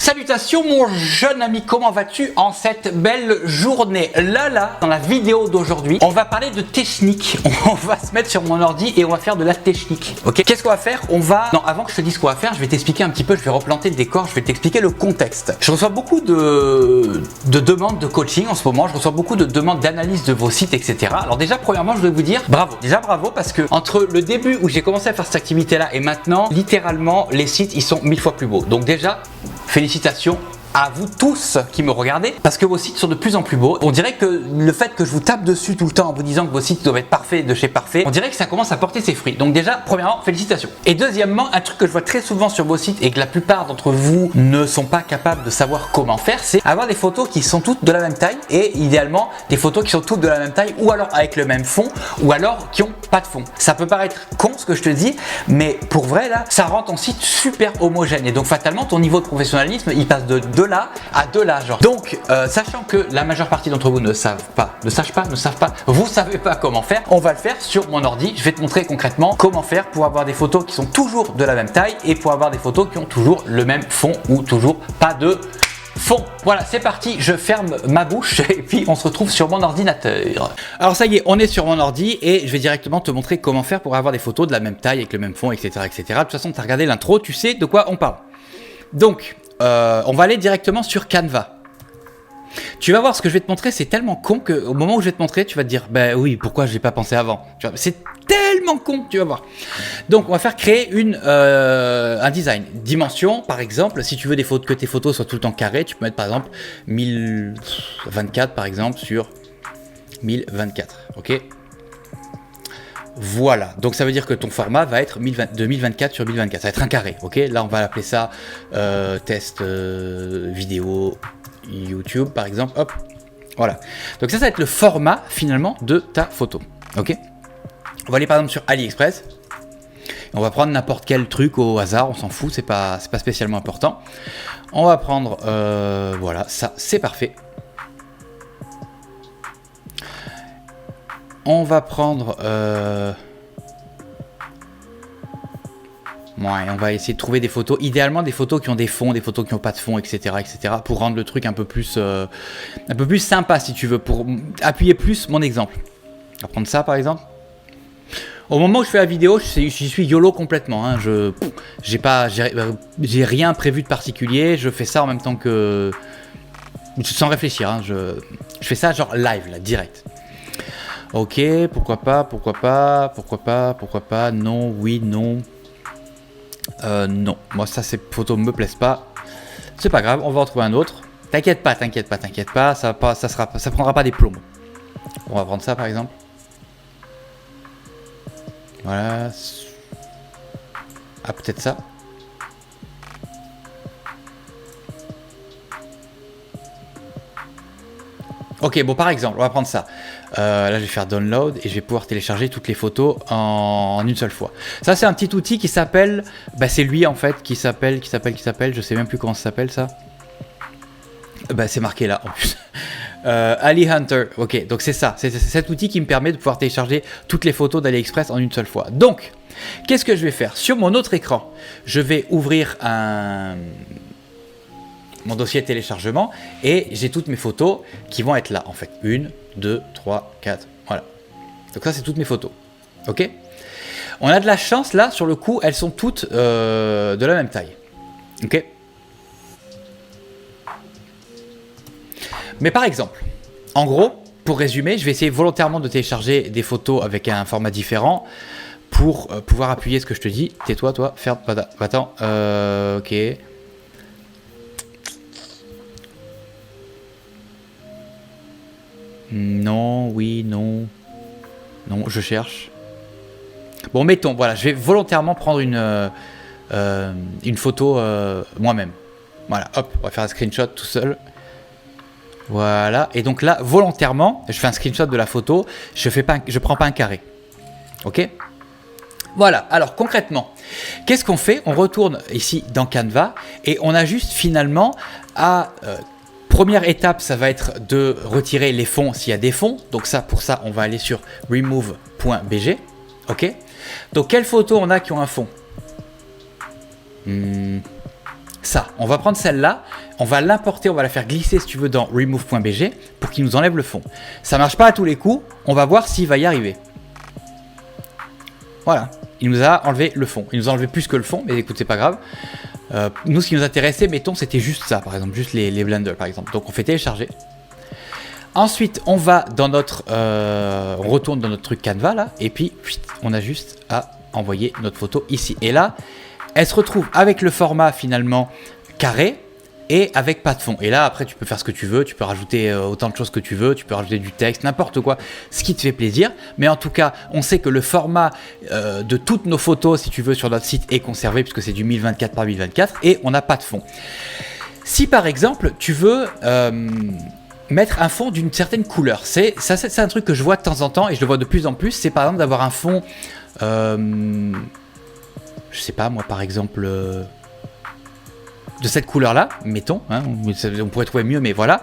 Salutations mon jeune ami, comment vas-tu en cette belle journée? Là, dans la vidéo d'aujourd'hui, on va parler de technique. On va se mettre sur mon ordi et on va faire de la technique. Ok? Qu'est-ce qu'on va faire? Non, avant que je te dise ce qu'on va faire, je vais t'expliquer un petit peu, je vais replanter le décor, je vais t'expliquer le contexte. Je reçois beaucoup de demandes de coaching en ce moment, je reçois beaucoup de demandes d'analyse de vos sites, etc. Alors déjà, premièrement, je voulais vous dire bravo. Déjà bravo parce que entre le début où j'ai commencé à faire cette activité-là et maintenant, littéralement, les sites, ils sont 1000 fois plus beaux. Donc déjà, félicitations à vous tous qui me regardez parce que vos sites sont de plus en plus beaux. On dirait que le fait que je vous tape dessus tout le temps en vous disant que vos sites doivent être parfaits de chez parfait, on dirait que ça commence à porter ses fruits. Donc déjà, premièrement, félicitations. Et deuxièmement, un truc que je vois très souvent sur vos sites et que la plupart d'entre vous ne sont pas capables de savoir comment faire, c'est avoir des photos qui sont toutes de la même taille et idéalement des photos qui sont toutes de la même taille ou alors avec le même fond ou alors qui ont pas de fond. Ça peut paraître con ce que je te dis, mais pour vrai là, ça rend ton site super homogène et donc fatalement ton niveau de professionnalisme il passe de là à de là genre. Donc sachant que la majeure partie d'entre vous ne savent pas, vous savez pas comment faire, on va le faire sur mon ordi. Je vais te montrer concrètement comment faire pour avoir des photos qui sont toujours de la même taille et pour avoir des photos qui ont toujours le même fond ou toujours pas de fond. Voilà, c'est parti, je ferme ma bouche et puis on se retrouve sur mon ordinateur. Alors ça y est, on est sur mon ordi et je vais directement te montrer comment faire pour avoir des photos de la même taille avec le même fond, etc. etc. De toute façon, tu as regardé l'intro, tu sais de quoi on parle. Donc, on va aller directement sur Canva. Tu vas voir ce que je vais te montrer, c'est tellement con qu'au moment où je vais te montrer, tu vas te dire, bah oui, pourquoi je n'ai pas pensé avant? C'est tellement con, tu vas voir. Donc, on va faire créer un design. Dimension, par exemple, si tu veux que tes photos soient tout le temps carrées, tu peux mettre par exemple 1024 par exemple sur 1024, ok? Voilà, donc ça veut dire que ton format va être de 1024 sur 1024, ça va être un carré, ok? Là on va l'appeler ça test vidéo YouTube par exemple, hop, voilà. Donc ça va être le format finalement de ta photo, ok? On va aller par exemple sur AliExpress, on va prendre n'importe quel truc au hasard, on s'en fout, c'est pas spécialement important. On va prendre, voilà, ça c'est parfait. On va prendre... on va essayer de trouver des photos, idéalement des photos qui ont des fonds, des photos qui n'ont pas de fond, etc., etc., pour rendre le truc un peu plus sympa, si tu veux, pour appuyer plus mon exemple. On va prendre ça, par exemple. Au moment où je fais la vidéo, j'y suis YOLO complètement. Hein. J'ai rien prévu de particulier, je fais ça en même temps que... Sans réfléchir, hein. Je fais ça genre live, là, direct. Ok, pourquoi pas, non, oui, non. Non, moi ça ces photos me plaisent pas. C'est pas grave, on va en trouver un autre. T'inquiète pas, ça prendra pas des plombs. On va prendre ça par exemple. Voilà. Ah, peut-être ça. Ok, bon par exemple, on va prendre ça. Là je vais faire download et je vais pouvoir télécharger toutes les photos en une seule fois. Ça c'est un petit outil qui s'appelle, c'est lui en fait qui s'appelle, je sais même plus comment ça s'appelle ça. C'est marqué là en plus. Ali Hunter, ok, donc c'est ça, c'est cet outil qui me permet de pouvoir télécharger toutes les photos d'AliExpress en une seule fois. Donc, qu'est-ce que je vais faire? Sur mon autre écran, je vais ouvrir mon dossier de téléchargement et j'ai toutes mes photos qui vont être là en fait. 1, 2, 3, 4, voilà. Donc ça c'est toutes mes photos, ok? On a de la chance là, sur le coup, elles sont toutes de la même taille, ok? Mais par exemple, en gros, pour résumer, je vais essayer volontairement de télécharger des photos avec un format différent pour pouvoir appuyer ce que je te dis. Tais-toi, toi, ferme, attends, ok. Non, oui, non. Non, je cherche. Bon, mettons, voilà, je vais volontairement prendre une photo moi-même. Voilà, hop, on va faire un screenshot tout seul. Voilà, et donc là, volontairement, je fais un screenshot de la photo, je prends pas un carré. Ok? Voilà, alors concrètement, qu'est-ce qu'on fait? On retourne ici dans Canva et on ajuste finalement à... Première étape, ça va être de retirer les fonds s'il y a des fonds. Donc ça, pour ça, on va aller sur remove.bg. Ok. Donc quelles photos on a qui ont un fond? ça, on va prendre celle-là, on va l'importer, on va la faire glisser si tu veux dans remove.bg pour qu'il nous enlève le fond. Ça marche pas à tous les coups, on va voir s'il va y arriver. Voilà, il nous a enlevé le fond. Il nous a enlevé plus que le fond, mais écoute, c'est pas grave. Nous, ce qui nous intéressait, mettons, c'était juste ça, par exemple, juste les blenders, par exemple. Donc on fait télécharger. Ensuite, on va dans notre, on retourne dans notre truc Canva là, et puis on a juste à envoyer notre photo ici. Et là, elle se retrouve avec le format finalement carré et avec pas de fond. Et là, après, tu peux faire ce que tu veux, tu peux rajouter autant de choses que tu veux, tu peux rajouter du texte, n'importe quoi, ce qui te fait plaisir. Mais en tout cas, on sait que le format de toutes nos photos, si tu veux, sur notre site est conservé puisque c'est du 1024 par 1024 et on n'a pas de fond. Si par exemple, tu veux mettre un fond d'une certaine couleur, c'est un truc que je vois de temps en temps et je le vois de plus en plus, c'est par exemple d'avoir un fond, je sais pas moi par exemple, de cette couleur là, mettons, hein, on pourrait trouver mieux mais voilà,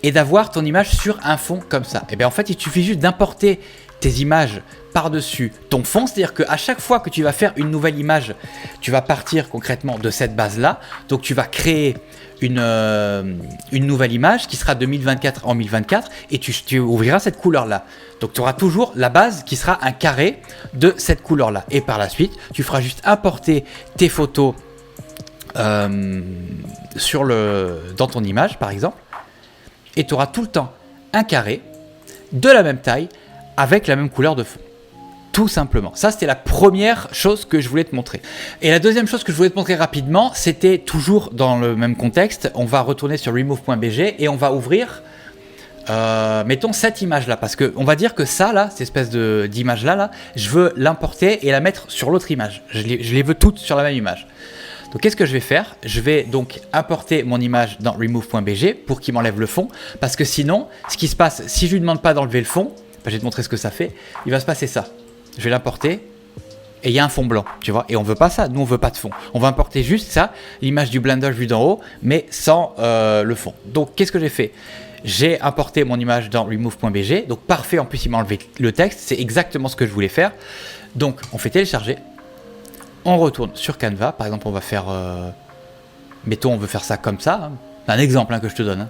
et d'avoir ton image sur un fond comme ça. Et bien en fait il suffit juste d'importer tes images par-dessus ton fond, c'est-à-dire qu'à chaque fois que tu vas faire une nouvelle image, tu vas partir concrètement de cette base-là, donc tu vas créer une nouvelle image qui sera de 1024 en 1024 et tu ouvriras cette couleur-là. Donc tu auras toujours la base qui sera un carré de cette couleur-là. Et par la suite, tu feras juste importer tes photos dans ton image, par exemple, et tu auras tout le temps un carré de la même taille avec la même couleur de fond. Tout simplement. Ça, c'était la première chose que je voulais te montrer. Et la deuxième chose que je voulais te montrer rapidement, c'était toujours dans le même contexte. On va retourner sur remove.bg et on va ouvrir, mettons, cette image-là. Parce qu'on va dire que ça, là, cette espèce d'image-là, je veux l'importer et la mettre sur l'autre image. Je les veux toutes sur la même image. Donc, qu'est-ce que je vais faire? Je vais donc importer mon image dans remove.bg pour qu'il m'enlève le fond. Parce que sinon, ce qui se passe, si je lui demande pas d'enlever le fond, je vais te montrer ce que ça fait, il va se passer ça. Je vais l'importer et il y a un fond blanc, tu vois, et on veut pas ça, nous on veut pas de fond, on va importer juste ça, l'image du Blender vue d'en haut, mais sans le fond. Donc qu'est-ce que j'ai fait? J'ai importé mon image dans remove.bg, donc parfait, en plus il m'a enlevé le texte, c'est exactement ce que je voulais faire. Donc on fait télécharger, on retourne sur Canva, par exemple on va faire, mettons on veut faire ça comme ça, hein. C'est un exemple que je te donne, hein.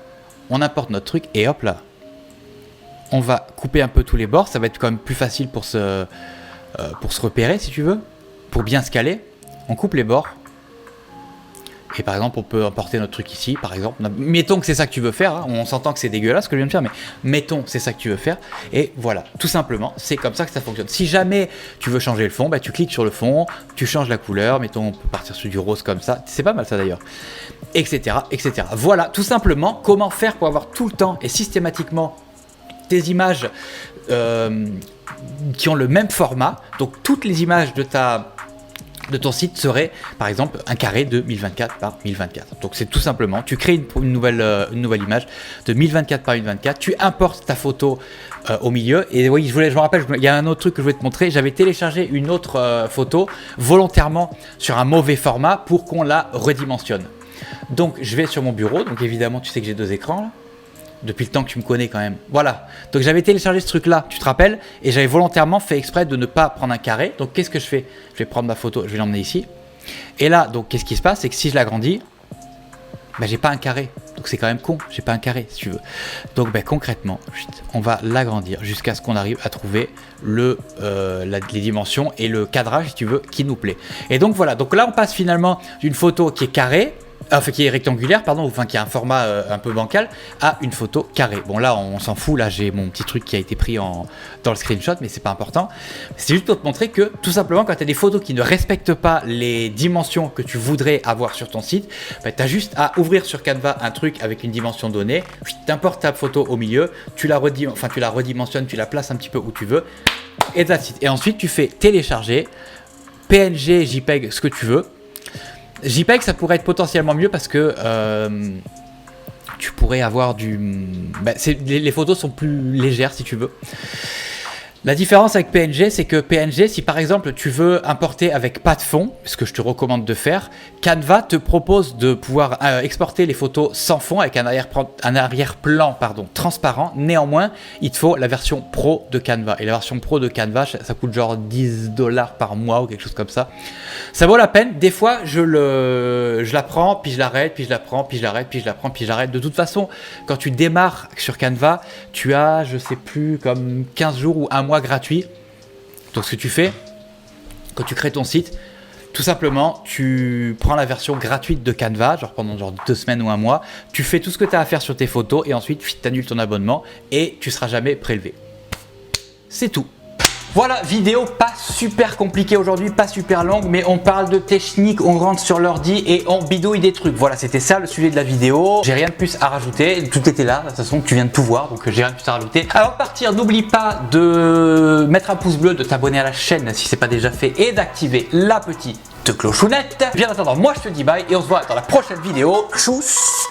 On importe notre truc et hop là, on va couper un peu tous les bords, ça va être quand même plus facile pour se repérer si tu veux, pour bien se caler. On coupe les bords. Et par exemple, on peut importer notre truc ici, par exemple. Mettons que c'est ça que tu veux faire, hein. On s'entend que c'est dégueulasse ce que je viens de faire, mais mettons que c'est ça que tu veux faire. Et voilà, tout simplement, c'est comme ça que ça fonctionne. Si jamais tu veux changer le fond, bah, tu cliques sur le fond, tu changes la couleur, mettons on peut partir sur du rose comme ça, c'est pas mal ça d'ailleurs, etc., etc. Voilà, tout simplement, comment faire pour avoir tout le temps et systématiquement des images qui ont le même format. Donc toutes les images de ton site seraient par exemple un carré de 1024 par 1024. Donc c'est tout simplement, tu crées une nouvelle image de 1024 par 1024, tu importes ta photo au milieu. Et oui, je me rappelle, il y a un autre truc que je voulais te montrer, j'avais téléchargé une autre photo volontairement sur un mauvais format pour qu'on la redimensionne. Donc je vais sur mon bureau, donc évidemment tu sais que j'ai deux écrans là. Depuis le temps que tu me connais quand même. Voilà. Donc j'avais téléchargé ce truc-là, tu te rappelles, et j'avais volontairement fait exprès de ne pas prendre un carré. Donc qu'est-ce que je fais? Je vais prendre ma photo, je vais l'emmener ici. Et là, donc qu'est-ce qui se passe? C'est que si je l'agrandis, ben, j'ai pas un carré. Donc c'est quand même con, j'ai pas un carré si tu veux. Donc ben, concrètement, on va l'agrandir jusqu'à ce qu'on arrive à trouver les dimensions et le cadrage, si tu veux, qui nous plaît. Et donc voilà, donc là on passe finalement d'une photo qui est carrée, enfin qui est rectangulaire, pardon, enfin qui a un format un peu bancal, à une photo carrée. Bon là on s'en fout, là j'ai mon petit truc qui a été pris dans le screenshot, mais c'est pas important. C'est juste pour te montrer que tout simplement quand tu as des photos qui ne respectent pas les dimensions que tu voudrais avoir sur ton site, bah, tu as juste à ouvrir sur Canva un truc avec une dimension donnée, tu importes ta photo au milieu, tu la redimensionnes, tu la places un petit peu où tu veux, et that's it. Et ensuite tu fais télécharger, PNG, JPEG, ce que tu veux. JPEG ça pourrait être potentiellement mieux parce que tu pourrais avoir les photos sont plus légères si tu veux. La différence avec PNG, c'est que PNG, si par exemple tu veux importer avec pas de fond, ce que je te recommande de faire, Canva te propose de pouvoir exporter les photos sans fond avec un arrière-plan transparent. Néanmoins, il te faut la version pro de Canva. Et la version pro de Canva, ça coûte genre 10 $ par mois ou quelque chose comme ça. Ça vaut la peine. Des fois, je la prends, puis je l'arrête, puis je la prends, puis je l'arrête, puis je la prends, puis j'arrête. De toute façon, quand tu démarres sur Canva, tu as, je sais plus, comme 15 jours ou un mois gratuit. Donc ce que tu fais quand tu crées ton site, tout simplement tu prends la version gratuite de Canva, genre pendant 2 semaines ou un mois, tu fais tout ce que tu as à faire sur tes photos et ensuite tu annules ton abonnement et tu seras jamais prélevé. C'est tout. Voilà, vidéo pas super compliquée aujourd'hui, pas super longue, mais on parle de technique, on rentre sur l'ordi et on bidouille des trucs. Voilà, c'était ça le sujet de la vidéo. J'ai rien de plus à rajouter, tout était là, de toute façon tu viens de tout voir, donc j'ai rien de plus à rajouter. Avant de partir, n'oublie pas de mettre un pouce bleu, de t'abonner à la chaîne si c'est pas déjà fait et d'activer la petite clochonnette. Bien attendant, moi je te dis bye et on se voit dans la prochaine vidéo. Tchuss.